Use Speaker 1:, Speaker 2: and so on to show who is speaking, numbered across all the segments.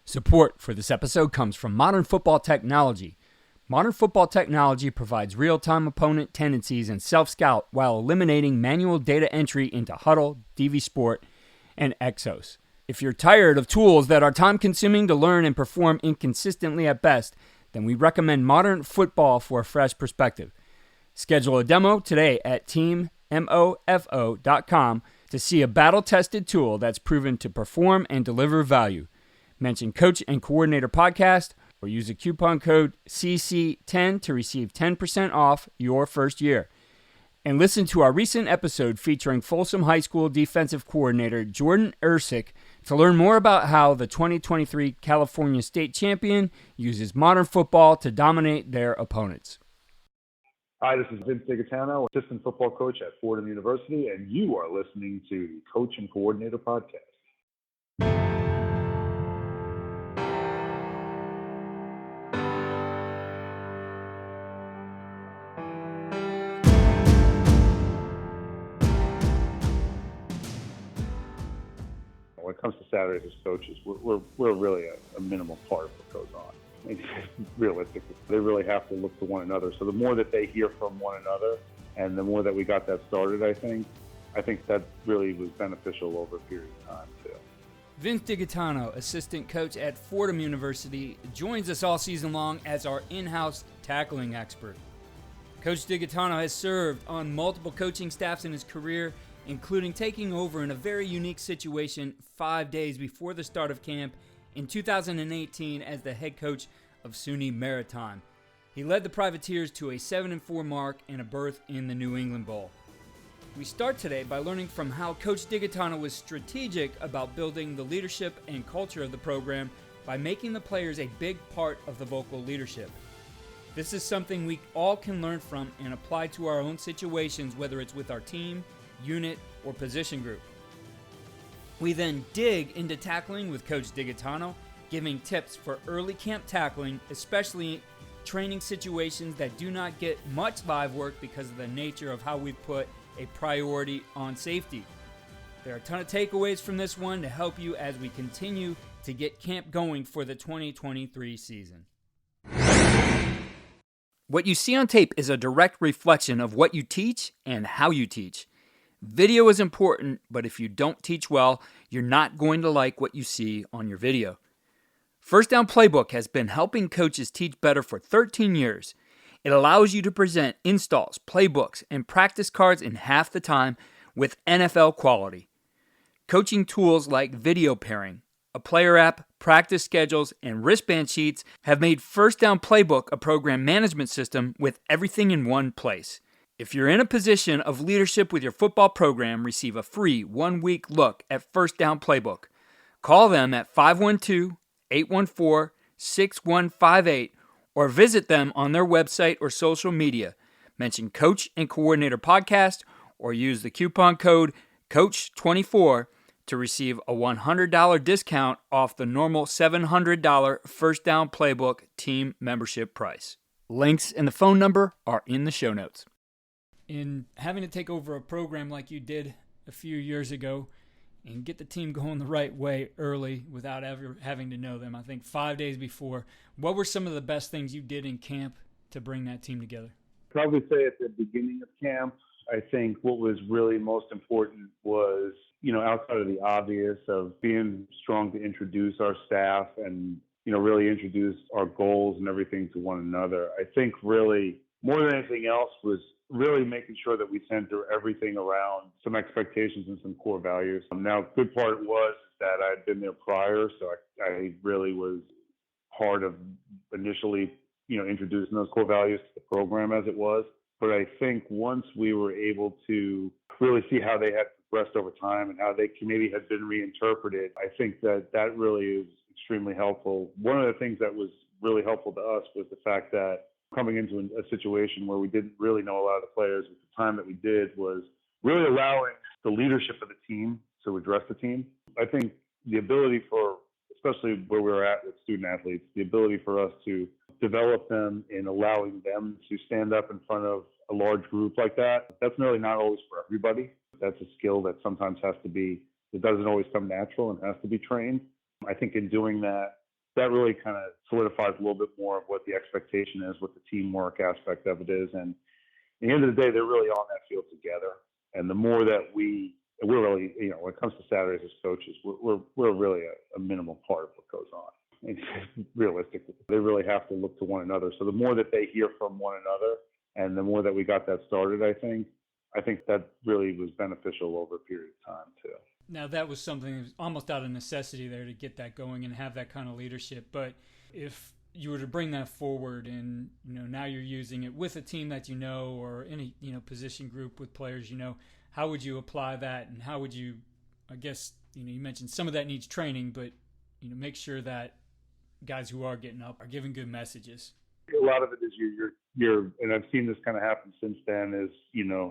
Speaker 1: Support for this episode comes from Modern Football Technology. Modern Football Technology provides real-time opponent tendencies and self-scout while eliminating manual data entry into Huddle, DV Sport, and Exos. If you're tired of tools that are time-consuming to learn and perform inconsistently at best, then we recommend Modern Football for a fresh perspective. Schedule a demo today at teammofo.com to see a battle-tested tool that's proven to perform and deliver value. Mention Coach and Coordinator Podcast or use the coupon code CC10 to receive 10% off your first year. And listen to our recent episode featuring Folsom High School defensive coordinator Jordan Ersick to learn more about how the 2023 California State Champion uses modern football to dominate their opponents.
Speaker 2: Hi, this is Coach DiGaetano, assistant football coach at Fordham University, and you are listening to the Coach and Coordinator Podcast. When it comes to Saturdays as coaches, we're really a minimal part of what goes on. Realistically, they really have to look to one another. So the more that they hear from one another, and the more that we got that started, I think that really was beneficial over a period of time too.
Speaker 1: Vince DiGaetano, assistant coach at Fordham University, joins us all season long as our in-house tackling expert. Coach DiGaetano has served on multiple coaching staffs in his career, including taking over in a very unique situation 5 days before the start of camp in 2018 as the head coach of SUNY Maritime. He led the Privateers to a 7-4 mark and a berth in the New England Bowl. We start today by learning from how Coach DiGaetano was strategic about building the leadership and culture of the program by making the players a big part of the vocal leadership. This is something we all can learn from and apply to our own situations, whether it's with our team, unit, or position group. We then dig into tackling with Coach DiGaetano, giving tips for early camp tackling, especially training situations that do not get much live work because of the nature of how we put a priority on safety. There are a ton of takeaways from this one to help you as we continue to get camp going for the 2023 season. What you see on tape is a direct reflection of what you teach and how you teach. Video is important, but if you don't teach well, you're not going to like what you see on your video. First Down Playbook has been helping coaches teach better for 13 years. It allows you to present installs, playbooks, and practice cards in half the time with NFL quality. Coaching tools like video pairing, a player app, practice schedules, and wristband sheets have made First Down Playbook a program management system with everything in one place. If you're in a position of leadership with your football program, receive a free 1-week look at First Down Playbook. Call them at 512-814-6158 or visit them on their website or social media. Mention Coach and Coordinator Podcast or use the coupon code COACH24 to receive a $100 discount off the normal $700 First Down Playbook team membership price. Links and the phone number are in the show notes. In having to take over a program like you did a few years ago and get the team going the right way early without ever having to know them, I think 5 days before, what were some of the best things you did in camp to bring that team together?
Speaker 2: Probably say at the beginning of camp, I think what was really most important was, outside of the obvious of being strong to introduce our staff and, really introduce our goals and everything to one another. I think really more than anything else was really making sure that we center everything around some expectations and some core values. Now, good part was that I'd been there prior, so I really was part of initially, introducing those core values to the program as it was. But I think once we were able to really see how they had progressed over time and how they maybe had been reinterpreted, I think that really is extremely helpful. One of the things that was really helpful to us was the fact that coming into a situation where we didn't really know a lot of the players at the time that we did was really allowing the leadership of the team to address the team. I think the ability for, especially where we're at with student athletes, the ability for us to develop them in allowing them to stand up in front of a large group like that, that's really not always for everybody. That's a skill that sometimes has to be, it doesn't always come natural and has to be trained. I think in doing that, that really kind of solidifies a little bit more of what the expectation is, what the teamwork aspect of it is. And at the end of the day, they're really on that field together. And the more that we're really, when it comes to Saturdays as coaches, we're really a minimal part of what goes on. And realistically, they really have to look to one another. So the more that they hear from one another, and the more that we got that started, I think that really was beneficial over a period of time too.
Speaker 1: Now that was something that was almost out of necessity there to get that going and have that kind of leadership. But if you were to bring that forward and, now you're using it with a team that or any, position group with players, how would you apply that? And how would you, I guess, you mentioned some of that needs training, but, make sure that guys who are getting up are giving good messages.
Speaker 2: A lot of it is you're, and I've seen this kind of happen since then, is,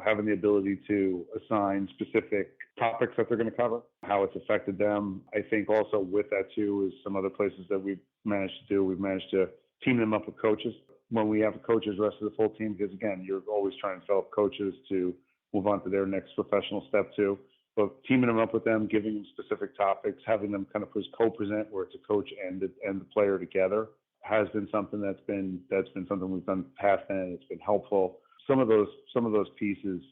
Speaker 2: having the ability to assign specific topics that they're going to cover, how it's affected them. I think also with that too is some other places that we've managed to do. We've managed to team them up with coaches when we have coaches, the rest of the full team, because again, you're always trying to develop coaches to move on to their next professional step too. But teaming them up with them, giving them specific topics, having them kind of co-present where it's a coach and the player together has been something that's been something we've done past, and it's been helpful. Some of those pieces,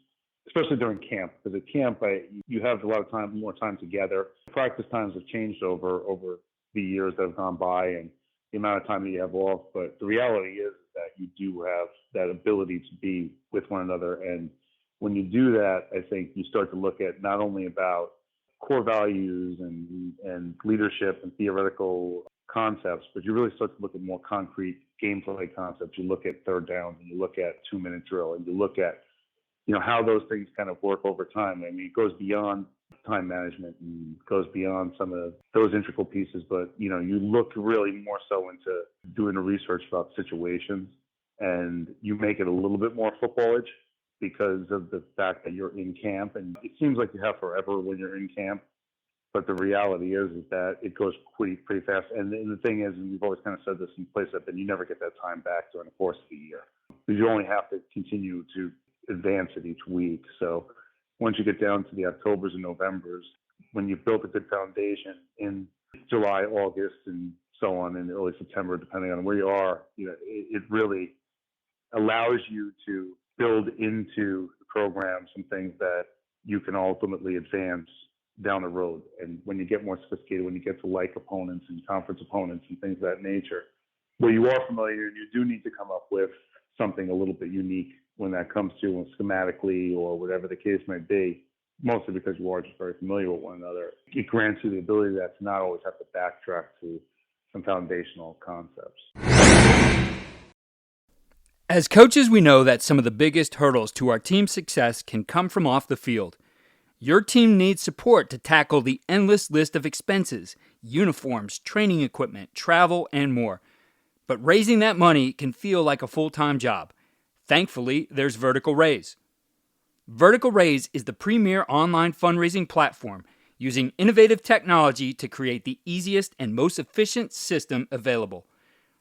Speaker 2: especially during camp, because at camp you have a lot of more time together. Practice times have changed over the years that have gone by and the amount of time that you have off. But the reality is that you do have that ability to be with one another, and when you do that, I think you start to look at not only about core values and leadership and theoretical concepts, but you really start to look at more concrete gameplay concepts. You look at third down, and you look at 2-minute drill, and you look at how those things kind of work over time. I mean, it goes beyond time management and goes beyond some of those integral pieces, but you look really more so into doing the research about situations, and you make it a little bit more football-ish because of the fact that you're in camp, and it seems like you have forever when you're in camp. But the reality is that it goes pretty fast. And the thing is, and we've always kind of said this in places that you never get that time back during the course of the year, because you only have to continue to advance it each week. So once you get down to the Octobers and Novembers, when you've built a good foundation in July, August, and so on, in early September, depending on where you are, it really allows you to build into the program some things that you can ultimately advance down the road. And when you get more sophisticated, when you get to like opponents and conference opponents and things of that nature, where you are familiar, you do need to come up with something a little bit unique when that comes to schematically or whatever the case may be, mostly because you are just very familiar with one another. It grants you the ability to not always have to backtrack to some foundational concepts.
Speaker 1: As coaches, we know that some of the biggest hurdles to our team's success can come from off the field. Your team needs support to tackle the endless list of expenses, uniforms, training equipment, travel, and more. But raising that money can feel like a full-time job. Thankfully, there's Vertical Raise. Vertical Raise is the premier online fundraising platform using innovative technology to create the easiest and most efficient system available.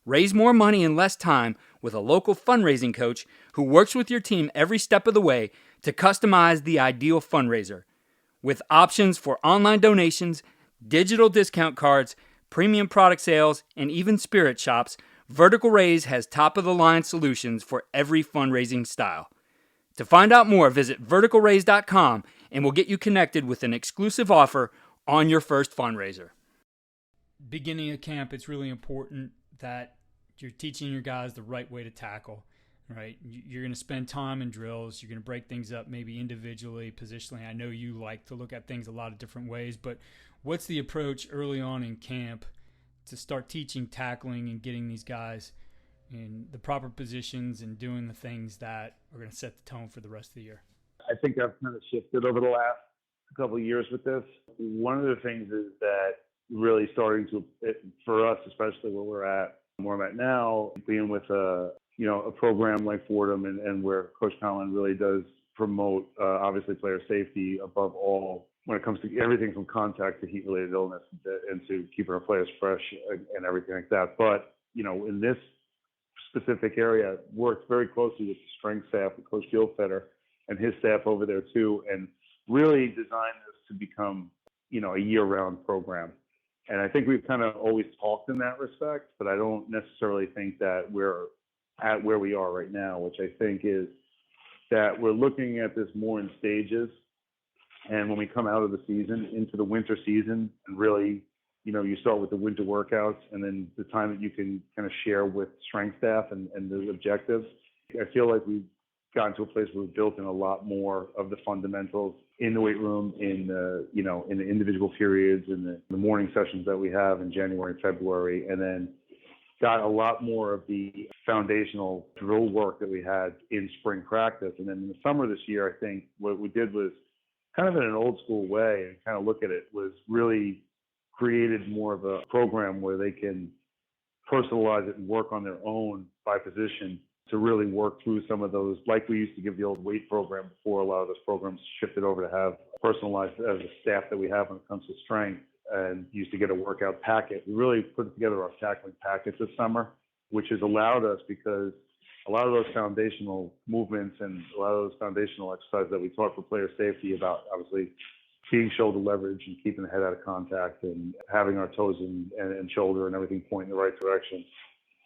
Speaker 1: Raise more money in less time with a local fundraising coach who works with your team every step of the way to customize the ideal fundraiser. With options for online donations, digital discount cards, premium product sales, and even spirit shops, Vertical Raise has top-of-the-line solutions for every fundraising style. To find out more, visit verticalraise.com and we'll get you connected with an exclusive offer on your first fundraiser. Beginning of camp, it's really important that you're teaching your guys the right way to tackle, right? You're going to spend time in drills. You're going to break things up maybe individually, positionally. I know you like to look at things a lot of different ways, but what's the approach early on in camp to start teaching tackling and getting these guys in the proper positions and doing the things that are going to set the tone for the rest of the year?
Speaker 2: I think I've kind of shifted over the last couple of years with this. One of the things is that really starting to, for us, especially where I'm at now, being with a program like Fordham and where Coach Conlon really does promote, obviously, player safety above all when it comes to everything from contact to heat-related illness and to keeping our players fresh and everything like that. But, in this specific area, worked very closely with the strength staff, with Coach Gilfetter and his staff over there too, and really designed this to become, a year-round program. And I think we've kind of always talked in that respect, but I don't necessarily think that we're at where we are right now, which I think is that we're looking at this more in stages. And when we come out of the season into the winter season, and really, you start with the winter workouts and then the time that you can kind of share with strength staff and the objectives. I feel like we've gotten to a place where we've built in a lot more of the fundamentals in the weight room, in the individual periods, in the morning sessions that we have in January and February, and then got a lot more of the foundational drill work that we had in spring practice. And then in the summer this year, I think what we did was kind of in an old school way, and kind of look at it, was really created more of a program where they can personalize it and work on their own by position to really work through some of those, like we used to give the old weight program before. A lot of those programs shifted over to have personalized as a staff that we have when it comes to strength, and used to get a workout packet. We really put together our tackling packets this summer, which has allowed us, because a lot of those foundational movements and a lot of those foundational exercises that we taught for player safety about, obviously, being shoulder leverage and keeping the head out of contact and having our toes and shoulder and everything point in the right direction.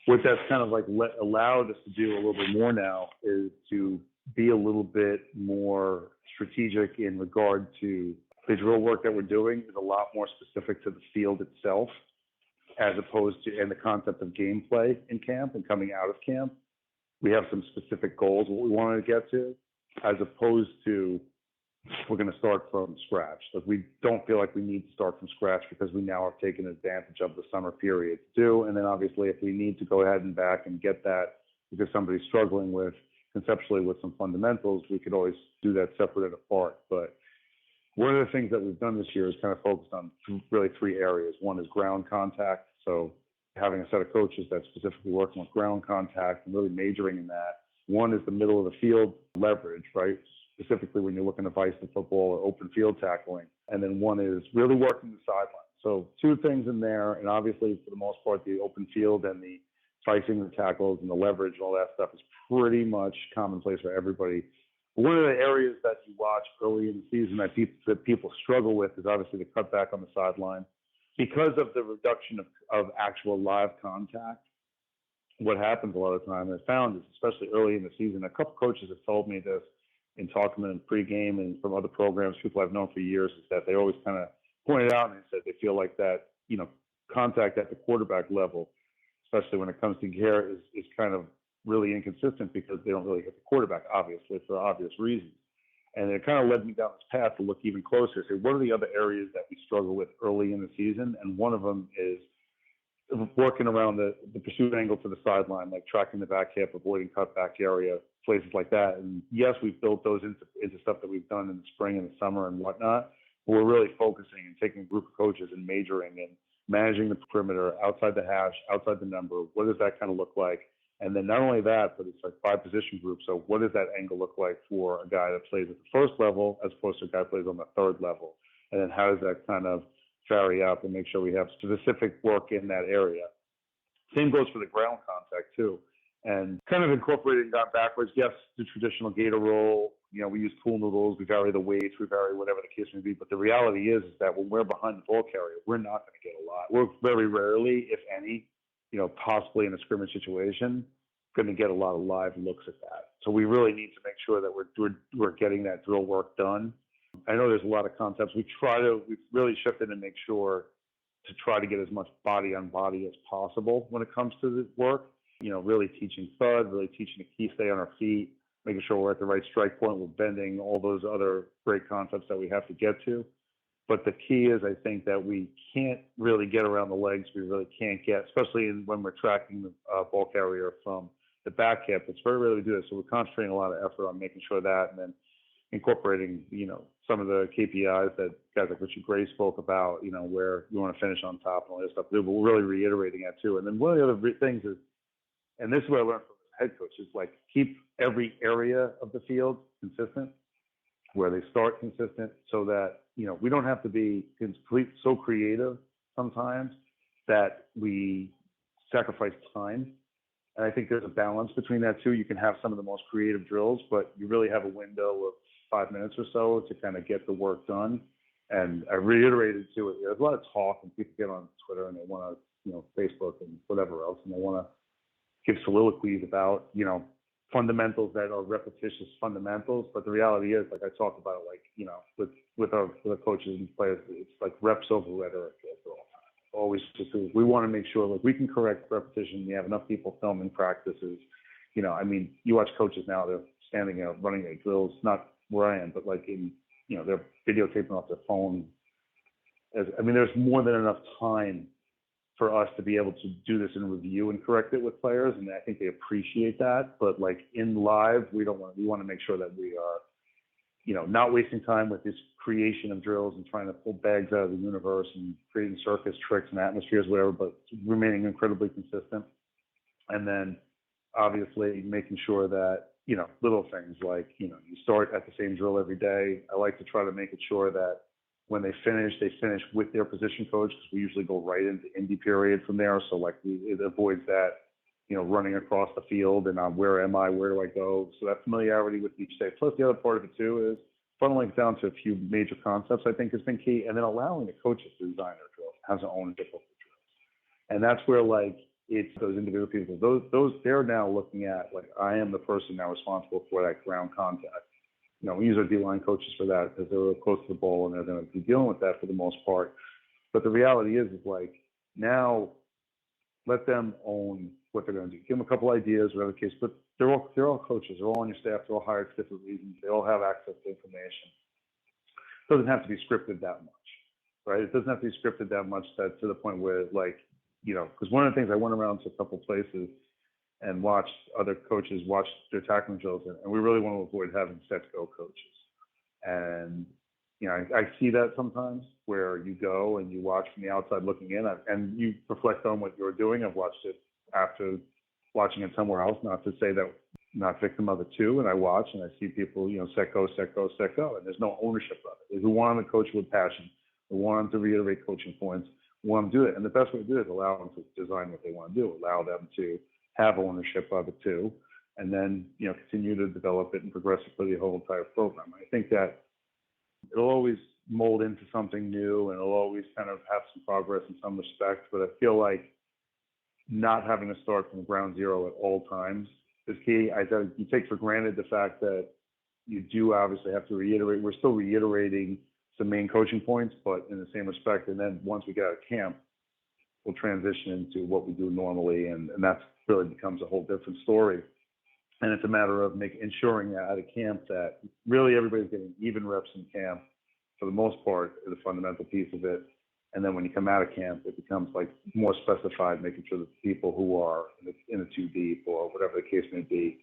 Speaker 2: What that's kind of like allowed us to do a little bit more now is to be a little bit more strategic in regard to the drill work that we're doing is a lot more specific to the field itself, as opposed to, and the concept of gameplay in camp and coming out of camp. We have some specific goals, what we wanted to get to, as opposed to we're going to start from scratch. Like, we don't feel like we need to start from scratch because we now have taken advantage of the summer period to do. And then obviously if we need to go ahead and back and get that because somebody's struggling with conceptually with some fundamentals, we could always do that separate and apart. But one of the things that we've done this year is kind of focused on really three areas. One is ground contact. So having a set of coaches that's specifically working with ground contact and really majoring in that. One is the middle of the field leverage, right? Specifically when you're looking to vice the football or open field tackling. And then one is really working the sideline. So two things in there. And obviously, for the most part, the open field and the vicing the tackles and the leverage and all that stuff is pretty much commonplace for everybody. But one of the areas that you watch early in the season that people struggle with is obviously the cutback on the sideline. Because of the reduction of actual live contact, what happens a lot of the time, I found is, especially early in the season, a couple coaches have told me this in talking to them pregame and from other programs, people I've known for years, is that they always kind of pointed out and said they feel like that, contact at the quarterback level, especially when it comes to gear, is kind of really inconsistent because they don't really hit the quarterback, obviously, for obvious reasons. And it kind of led me down this path to look even closer. So what are the other areas that we struggle with early in the season? And one of them is working around the pursuit angle to the sideline, like tracking the back hip, avoiding cutback area, places like that. And yes, we've built those into stuff that we've done in the spring and the summer and whatnot. But we're really focusing and taking a group of coaches and majoring and managing the perimeter, outside the hash, outside the number. What does that kind of look like? And then not only that, but it's like 5 position groups. So what does that angle look like for a guy that plays at the first level as opposed to a guy that plays on the third level? And then how does that kind of vary up and make sure we have specific work in that area? Same goes for the ground contact too. And kind of incorporating that backwards. Yes, the traditional gator roll, we use pool noodles, we vary the weights, we vary whatever the case may be. But the reality is that when we're behind the ball carrier, we're not going to get a lot. We're very rarely, if any, possibly in a scrimmage situation, going to get a lot of live looks at that. So we really need to make sure that we're getting that drill work done. I know there's a lot of concepts. We've really shifted and make sure to try to get as much body on body as possible when it comes to the work. Really teaching thud, really teaching the key stay on our feet, making sure we're at the right strike point, we're bending, all those other great concepts that we have to get to. But the key is, I think, that we can't really get around the legs. We really can't get, especially when we're tracking the ball carrier from the back hip. It's very rare to do that. So we're concentrating a lot of effort on making sure that, and then incorporating, some of the KPIs that guys like Richard Gray spoke about, where you want to finish on top and all this stuff. But we're really reiterating that too. And then one of the other things is, and this is what I learned from the head coach, is like keep every area of the field consistent, where they start consistent, so that we don't have to be so creative sometimes that we sacrifice time. And I think there's a balance between that too. You can have some of the most creative drills, but you really have a window of 5 minutes or so to kind of get the work done. And I reiterated to it. There's a lot of talk, and people get on Twitter and they want to, Facebook and whatever else, and they want to give soliloquies about, fundamentals that are repetitious fundamentals. But the reality is, like I talked about, with our coaches and players, it's like reps over rhetoric at all times. Always, we want to make sure like we can correct repetition. We have enough people filming practices. You watch coaches now; they're standing out running their drills. Not where I am, but like they're videotaping off their phone. There's more than enough time for us to be able to do this in review and correct it with players, and I think they appreciate that. But like in live, we want to make sure that we are, not wasting time with this creation of drills and trying to pull bags out of the universe and creating circus tricks and atmospheres, whatever, but remaining incredibly consistent. And then obviously making sure that, little things like, you start at the same drill every day. I like to try to make it sure that when they finish with their position coach, because we usually go right into indie period from there. So like it avoids that, running across the field and where am I, where do I go? So that familiarity with each day. Plus the other part of it too is funneling down to a few major concepts, I think has been key. And then allowing the coaches to design their drills, has their own different drills. And that's where like it's those individual people, those they're now looking at like, I am the person now responsible for that ground contact. We use our D-line coaches for that because they're close to the ball and they're going to be dealing with that for the most part. But the reality is like now let them own what they're going to do. Give them a couple ideas, whatever the case. But they're all coaches. They're all on your staff. They're all hired for different reasons. They all have access to information. It doesn't have to be scripted that much, right? It doesn't have to be scripted that much that to the point where like, because one of the things I went around to a couple places and watched other coaches watch their tackling drills, and we really want to avoid having set-go coaches. And I see that sometimes where you go and you watch from the outside looking in, and you reflect on what you're doing. I've watched it after watching it somewhere else, not to say that not victim of it too. And I watch and I see people, set go, and there's no ownership of it. We want them to coach with passion. We want them to reiterate coaching points. We want them to do it, and the best way to do it is allow them to design what they want to do. Allow them to have ownership of it too, and then continue to develop it and progress it for the whole entire program. I think that it'll always mold into something new, and it'll always kind of have some progress in some respects. But I feel like not having to start from ground zero at all times is key. You take for granted the fact that you do obviously have to reiterate. We're still reiterating some main coaching points, but in the same respect. And then once we get out of camp, we'll transition into what we do normally, and that really becomes a whole different story. And it's a matter of ensuring that out of camp that really everybody's getting even reps in camp for the most part is a fundamental piece of it. And then when you come out of camp, it becomes like more specified, making sure that the people who are in the two deep or whatever the case may be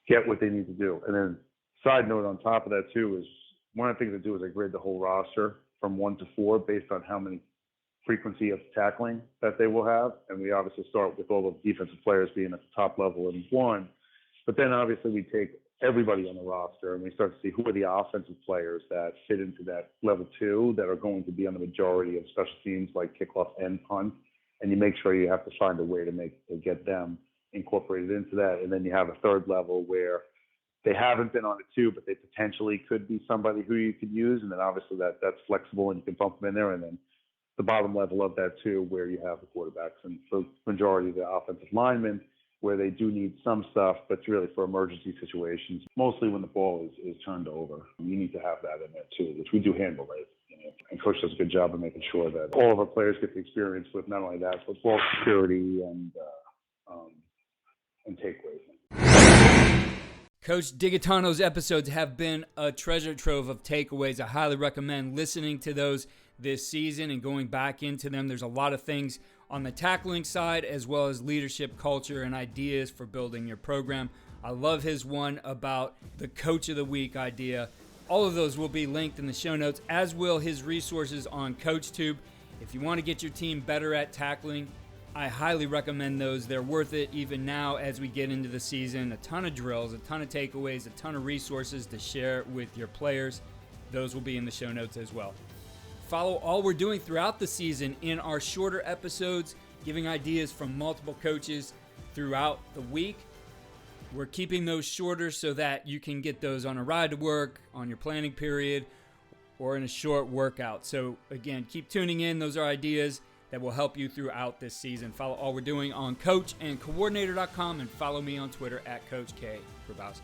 Speaker 2: get what they need to do. And then side note on top of that too is one of the things I do is I grade the whole roster from 1 to 4 based on how many frequency of tackling that they will have. And we obviously start with all the defensive players being at the top level in 1. But then obviously we take everybody on the roster and we start to see who are the offensive players that fit into that level 2 that are going to be on the majority of special teams like kickoff and punt. And you make sure you have to find a way to get them incorporated into that. And then you have a third level where they haven't been on it too, but they potentially could be somebody who you could use. And then obviously that's flexible and you can bump them in there. And then the bottom level of that too, where you have the quarterbacks and the majority of the offensive linemen, where they do need some stuff, but it's really for emergency situations, mostly when the ball is turned over. You need to have that in there too, which we do handle right. And Coach does a good job of making sure that all of our players get the experience with not only that, but ball security and takeaways.
Speaker 1: Coach DiGaetano's episodes have been a treasure trove of takeaways. I highly recommend listening to those this season and going back into them. There's a lot of things on the tackling side as well as leadership, culture, and ideas for building your program. I love his one about the Coach of the Week idea. All of those will be linked in the show notes, as will his resources on CoachTube. If you want to get your team better at tackling, I highly recommend those. They're worth it even now as we get into the season. A ton of drills, a ton of takeaways, a ton of resources to share with your players. Those will be in the show notes as well. Follow all we're doing throughout the season in our shorter episodes, giving ideas from multiple coaches throughout the week. We're keeping those shorter so that you can get those on a ride to work, on your planning period, or in a short workout. So again, keep tuning in. Those are ideas that will help you throughout this season. Follow all we're doing on coachandcoordinator.com and follow me on Twitter at Coach K. Grabowski.